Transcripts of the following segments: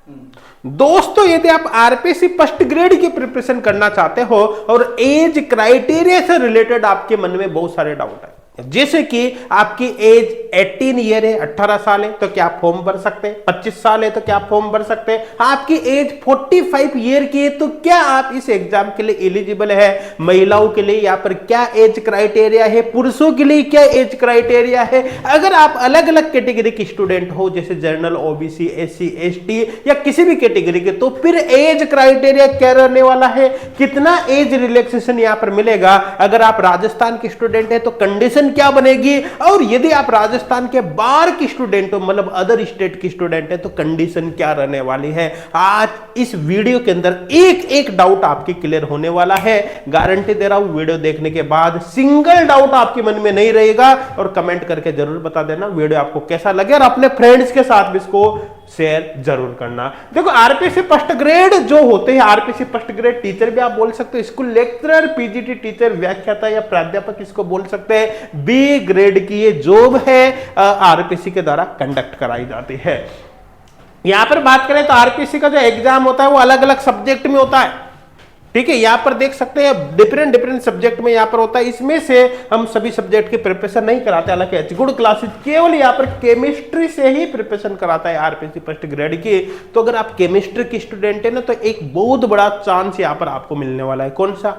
दोस्तों यदि आप आरपीएससी फर्स्ट ग्रेड की प्रिपरेशन करना चाहते हो और एज क्राइटेरिया से रिलेटेड आपके मन में बहुत सारे डाउट है, जैसे कि आपकी एज 18 ईयर है, 18 साल है तो क्या आप फॉर्म भर सकते हैं, 25 साल है तो क्या आप फॉर्म भर सकते हैं, आपकी एज 45 ईयर की है तो क्या आप इस एग्जाम के लिए एलिजिबल है। महिलाओं के लिए यहाँ पर क्या एज क्राइटेरिया है, पुरुषों के लिए क्या एज क्राइटेरिया है। अगर आप अलग अलग कैटेगरी के स्टूडेंट हो जैसे जनरल, ओबीसी, एससी, एसटी या किसी भी कैटेगरी के, तो फिर एज क्राइटेरिया क्या रहने वाला है, कितना एज रिलैक्सेशन यहाँ पर मिलेगा। अगर आप राजस्थान के स्टूडेंट है तो कंडीशन क्या बनेगी, और यदि आप राजस्थान के बाहर की स्टूडेंट हो मतलब अदर स्टेट की स्टूडेंट है तो कंडीशन क्या रहने वाली है। आज इस वीडियो के अंदर एक एक डाउट आपकी क्लियर होने वाला है, गारंटी दे रहा हूं। वीडियो देखने के बाद सिंगल डाउट आपके मन में नहीं रहेगा, और कमेंट करके जरूर बता देना वीडियो आपको कैसा लगे, और अपने फ्रेंड्स के साथ भी इसको शेयर जरूर करना। देखो आरपीएससी फर्स्ट ग्रेड जो होते हैं, आरपीएससी फर्स्ट ग्रेड टीचर भी आप बोल सकते हो, स्कूल लेक्चरर, पीजीटी टीचर, व्याख्याता या प्राध्यापक इसको बोल सकते हैं। बी ग्रेड की ये जॉब है, आरपीएससी के द्वारा कंडक्ट कराई जाती है। यहां पर बात करें तो आरपीएससी का जो एग्जाम होता है वो अलग अलग सब्जेक्ट में होता है, ठीक है। यहां पर देख सकते हैं डिफरेंट सब्जेक्ट में यहां पर होता है, इसमें से हम सभी सब्जेक्ट की प्रिपरेशन नहीं कराते, हालांकि एच गुड क्लासेस केवल यहां पर केमिस्ट्री से ही प्रिपरेशन कराता है आरपीएससी फर्स्ट ग्रेड की। तो अगर आप केमिस्ट्री की स्टूडेंट है ना तो एक बहुत बड़ा चांस यहां पर आपको मिलने वाला है। कौन सा?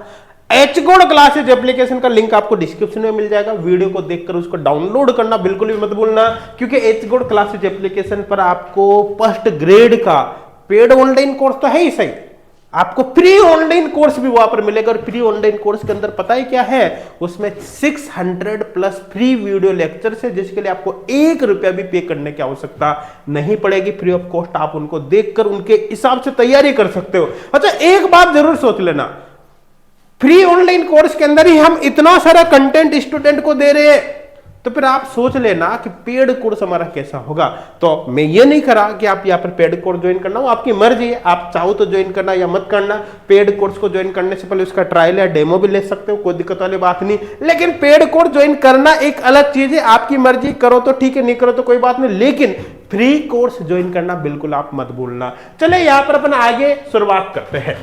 एच गुड क्लासेज एप्लीकेशन का लिंक आपको डिस्क्रिप्शन में मिल जाएगा, वीडियो को देखकर उसको डाउनलोड करना बिल्कुल भी मत भूलना, क्योंकि एच गुड क्लासेज एप्लीकेशन पर आपको फर्स्ट ग्रेड का पेड ऑनलाइन कोर्स तो है ही सही, आपको फ्री ऑनलाइन कोर्स भी वहां पर मिलेगा। और फ्री ऑनलाइन कोर्स के अंदर पता है क्या है, उसमें 600 प्लस फ्री वीडियो लेक्चर्स है, जिसके लिए आपको 1 रुपया भी पे करने की आवश्यकता नहीं पड़ेगी। फ्री ऑफ कॉस्ट आप उनको देखकर उनके हिसाब से तैयारी कर सकते हो। अच्छा एक बात जरूर सोच लेना, फ्री ऑनलाइन कोर्स के अंदर ही हम इतना सारा कंटेंट स्टूडेंट को दे रहे हैं, तो फिर आप सोच लेना कि पेड कोर्स हमारा कैसा होगा। तो मैं ये नहीं करा कि आप यहाँ पर पेड कोर्स ज्वाइन करना, वो आपकी मर्जी है, आप चाहो तो ज्वाइन करना या मत करना। पेड कोर्स को ज्वाइन करने से पहले उसका ट्रायल या डेमो भी ले सकते हो, कोई दिक्कत वाली बात नहीं। लेकिन पेड कोर्स ज्वाइन करना एक अलग चीज है, आपकी मर्जी, करो तो ठीक है, नहीं करो तो कोई बात नहीं, लेकिन फ्री कोर्स ज्वाइन करना बिल्कुल आप मत भूलना। चले यहाँ पर अपन आगे शुरुआत करते हैं।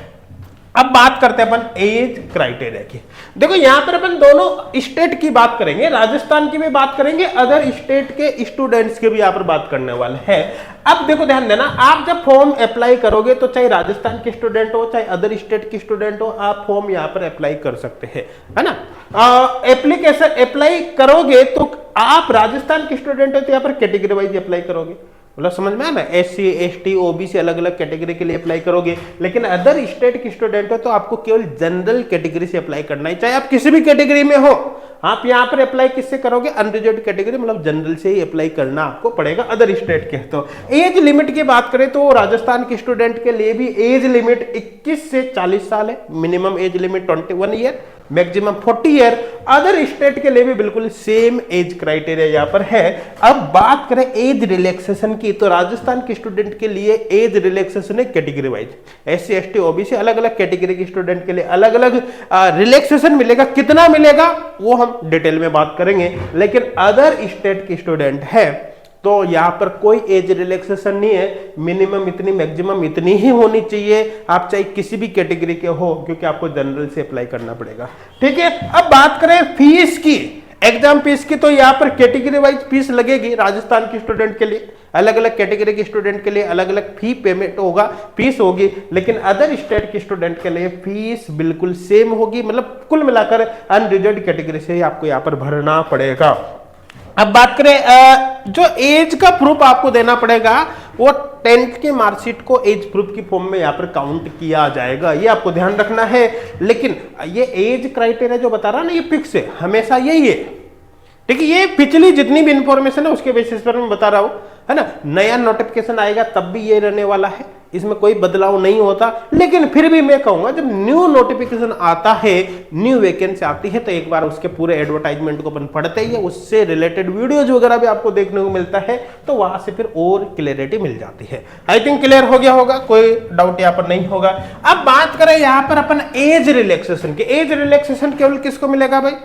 अब बात करते हैं अपन एज क्राइटेरिया की। देखो यहां पर अपन दोनों स्टेट की बात करेंगे, राजस्थान की भी बात करेंगे, अदर स्टेट के स्टूडेंट्स की भी यहां पर बात करने वाले हैं। अब देखो ध्यान देना, आप जब फॉर्म अप्लाई करोगे तो चाहे राजस्थान के स्टूडेंट हो चाहे अदर स्टेट के स्टूडेंट हो, आप फॉर्म यहां पर अप्लाई कर सकते हैं, है ना। एप्लीकेशन अप्लाई करोगे तो आप राजस्थान के स्टूडेंट हो तो यहां पर कैटेगरी वाइज अप्लाई करोगे, मतलब समझ में आया ना, एससी, एसटी, ओबीसी अलग अलग कैटेगरी के लिए अप्लाई करोगे। लेकिन अदर स्टेट की स्टूडेंट हो तो आपको केवल जनरल कैटेगरी से अप्लाई करना है, चाहे आप किसी भी कैटेगरी में हो। आप यहां पर अप्लाई किससे करोगे? अनरिजर्व्ड कैटेगरी, मतलब जनरल से ही अप्लाई करना आपको पड़ेगा अदर स्टेट के। तो एज लिमिट की बात करें तो राजस्थान के स्टूडेंट के लिए भी एज लिमिट 21 से 40 साल है, minimum age limit 21 year, maximum 40 year. Other state के लिए भी बिल्कुल सेम एज क्राइटेरिया यहां पर है। अब बात करें एज रिलैक्सेशन की, तो राजस्थान के स्टूडेंट के लिए एज रिलैक्सेशन है category wise, SC, ST, OBC अलग अलग कैटेगरी के स्टूडेंट के लिए अलग अलग रिलैक्सेशन मिलेगा। कितना मिलेगा वो हम डिटेल में बात करेंगे। लेकिन अदर स्टेट के स्टूडेंट है तो यहां पर कोई एज रिलैक्सेशन नहीं है, मिनिमम इतनी मैक्सिमम इतनी ही होनी चाहिए, आप चाहे किसी भी कैटेगरी के हो, क्योंकि आपको जनरल से अप्लाई करना पड़ेगा, ठीक है। अब बात करें फीस की, एग्जाम फीस की, तो यहां पर कैटेगरी वाइज फीस लगेगी। राजस्थान के स्टूडेंट के लिए अलग अलग कैटेगरी के स्टूडेंट के लिए अलग अलग फी पेमेंट होगा, फीस होगी। लेकिन अदर स्टेट के स्टूडेंट के लिए फीस बिल्कुल सेम होगी, मतलब कुल मिलाकर अनरिजर्व्ड कैटेगरी से ही आपको यहां पर भरना पड़ेगा। अब बात करें जो एज का प्रूफ आपको देना पड़ेगा, वो 10th के मार्कशीट को एज प्रूफ की फॉर्म में यहाँ पर काउंट किया जाएगा, ये आपको ध्यान रखना है। लेकिन ये एज क्राइटेरिया जो बता रहा ना, ये फिक्स है, हमेशा यही है, ठीक है। ये पिछली जितनी भी इंफॉर्मेशन है उसके बेसिस पर मैं बता रहा हूं, है ना। नया नोटिफिकेशन आएगा तब भी ये रहने वाला है, इसमें कोई बदलाव नहीं होता। लेकिन फिर भी मैं कहूंगा जब न्यू नोटिफिकेशन आता है, न्यू वैकेंसी आती है, तो एक बार उसके पूरे एडवर्टाइजमेंट को अपन पढ़ते ही है, उससे रिलेटेड वीडियोज वगैरह भी आपको देखने को मिलता है, तो वहां से फिर और क्लियरिटी मिल जाती है। आई थिंक क्लियर हो गया होगा, कोई डाउट यहाँ पर नहीं होगा। अब बात करें यहाँ पर अपन एज रिलैक्सेशन की। एज रिलैक्सेशन केवल किसको मिलेगा भाई?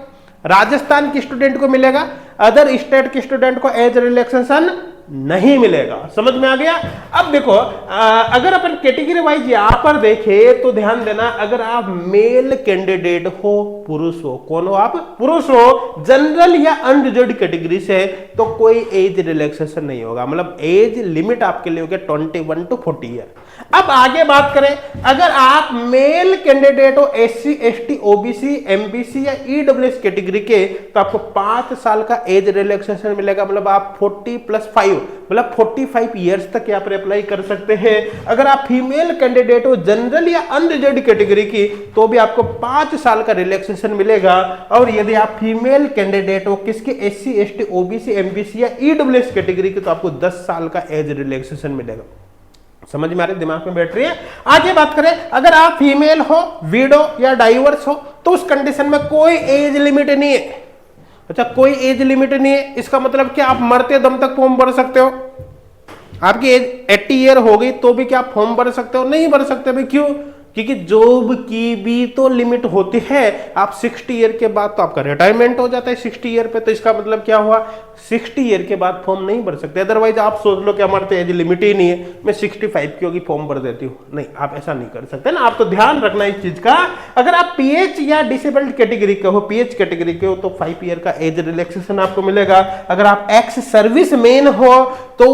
राजस्थान के स्टूडेंट को मिलेगा, अदर स्टेट के स्टूडेंट को एज रिलैक्सेशन नहीं मिलेगा। समझ में आ गया। अब देखो अगर अपन कैटेगरी वाइज यहां पर देखें तो ध्यान देना, अगर आप मेल कैंडिडेट हो, पुरुष हो, कौन हो आप, पुरुष हो, जनरल या अनरिजर्व्ड कैटेगरी से, तो कोई एज रिलैक्सेशन नहीं होगा, मतलब एज लिमिट आपके लिए होगी 21 to 40 ईयर। अब आगे बात करें, अगर आप मेल कैंडिडेट हो SC ST OBC MBC या EWS कैटेगरी के, तो आपको 5 साल का एज रिलैक्सेशन मिलेगा, मतलब आप 40+5 मतलब 45 ईयर्स तक यहाँ पर अप्लाई कर सकते हैं। अगर आप फीमेल कैंडिडेट हो जनरल या अनरिजर्व्ड कैटेगरी की, तो भी आपको 5 साल का रिलैक्सेशन मिलेगा। और यदि आप फीमेल कैंडिडेट हो किसके SC ST OBC MBC या EWS कैटेगरी की, तो आपको 10 साल का एज रिलैक्सेशन मिलेगा। समझ में आ रही, दिमाग में बैठ रही है। आगे बात करें, अगर आप फीमेल हो, विडो या डाइवर्स हो, तो उस कंडीशन में कोई एज लिमिट नहीं है। अच्छा, कोई एज लिमिट नहीं है, इसका मतलब क्या आप मरते दम तक फॉर्म भर सकते हो। आपकी एज 80 ईयर हो गई तो भी क्या आप फॉर्म भर सकते हो, नहीं भर सकते भाई। क्यों, क्योंकि जॉब की भी तो लिमिट होती है। आप 60 ईयर के बाद तो आपका रिटायरमेंट हो जाता है 60 ईयर पे, तो इसका मतलब क्या हुआ, 60 ईयर के बाद फॉर्म नहीं भर सकते। अदरवाइज आप सोच लो कि हमारे एज लिमिट ही नहीं है, मैं 65 की होगी फॉर्म भर देती हूँ, नहीं, आप ऐसा नहीं कर सकते ना। आप तो ध्यान रखना इस चीज का। अगर आप PH या डिसेबल्ड कैटेगरी के हो, PH कैटेगरी के हो, तो 5 ईयर का एज रिलैक्सेशन आपको मिलेगा। अगर आप एक्स सर्विस मैन हो, तो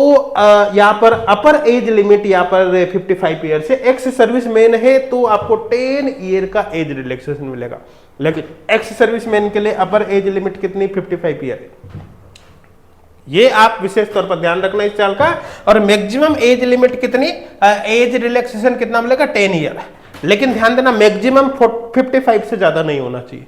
यहाँ पर अपर एज लिमिट यहाँ पर 55 ईयर से, एक्स सर्विस मैन है तो आपको 10 ईयर का एज रिलैक्सेशन मिलेगा। लेकिन एक्स सर्विस मैन के लिए अपर एज लिमिट कितनी, 55 ईयर है। ये आप विशेष तौर पर ध्यान रखना इस साल का। और मैक्सिमम एज लिमिट कितनी, एज रिलैक्सेशन कितना मिलेगा, 10 ईयर। लेकिन ध्यान देना मैक्सिमम 55 से ज्यादा नहीं होना चाहिए,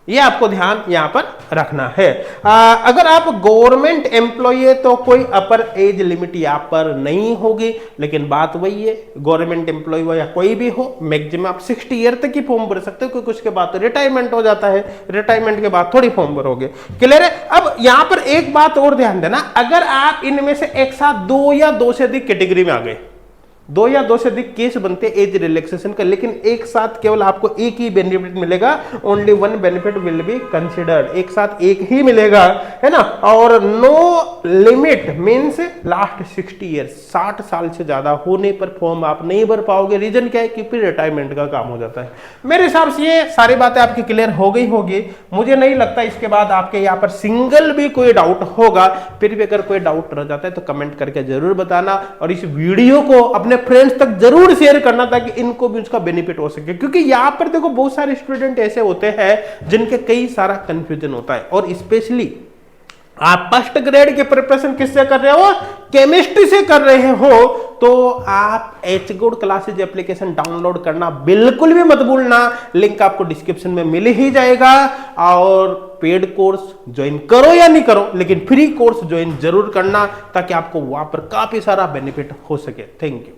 ये आपको ध्यान यहां पर रखना है। अगर आप गवर्नमेंट एम्प्लॉय है तो कोई अपर एज लिमिट यहां पर नहीं होगी। लेकिन बात वही है, गवर्नमेंट एम्प्लॉय हो या कोई भी हो, मैक्सिमम आप 60 ईयर तक ही फॉर्म भर सकते हो, क्योंकि उसके बाद तो रिटायरमेंट हो जाता है, रिटायरमेंट के बाद थोड़ी फॉर्म भरोगे। क्लियर है। अब यहां पर एक बात और ध्यान देना, अगर आप इनमें से एक साथ 2 या 2 से अधिक कैटेगरी में आ गए, 2 या 2 से अधिक केस बनते हैं एज रिलैक्सेशन का, लेकिन एक साथ केवल आपको एक ही बेनिफिट मिलेगा, only one benefit will be considered, एक साथ एक ही मिलेगा, है ना। और no limit means last 60 years, 60 साल से ज्यादा होने पर फॉर्म आप नहीं भर पाओगे। रीजन क्या है कि फिर रिटायरमेंट का काम हो जाता है। मेरे हिसाब से ये सारी बातें आपकी क्लियर हो गई होगी। मुझे नहीं लगता इसके बाद आपके यहाँ पर सिंगल भी कोई डाउट होगा। फिर भी अगर कोई डाउट रह जाता है तो कमेंट करके जरूर बताना, और इस वीडियो को अपने फ्रेंड्स तक जरूर शेयर करना, ताकि इनको भी उसका बेनिफिट हो सके। क्योंकि यहां पर देखो बहुत सारे स्टूडेंट ऐसे होते हैं जिनके कई सारा कंफ्यूजन होता है, और स्पेशली आप फर्स्ट ग्रेड के प्रिपरेशन किससे कर रहे हो, केमिस्ट्री से कर रहे हो, तो आप HGOD क्लासेज एप्लीकेशन डाउनलोड करना बिल्कुल भी मत भूलना। लिंक आपको डिस्क्रिप्शन में मिल ही जाएगा। और पेड कोर्स ज्वाइन करो या नहीं करो, लेकिन फ्री कोर्स ज्वाइन जरूर करना, ताकि आपको वहां पर काफी सारा बेनिफिट हो सके। Thank you.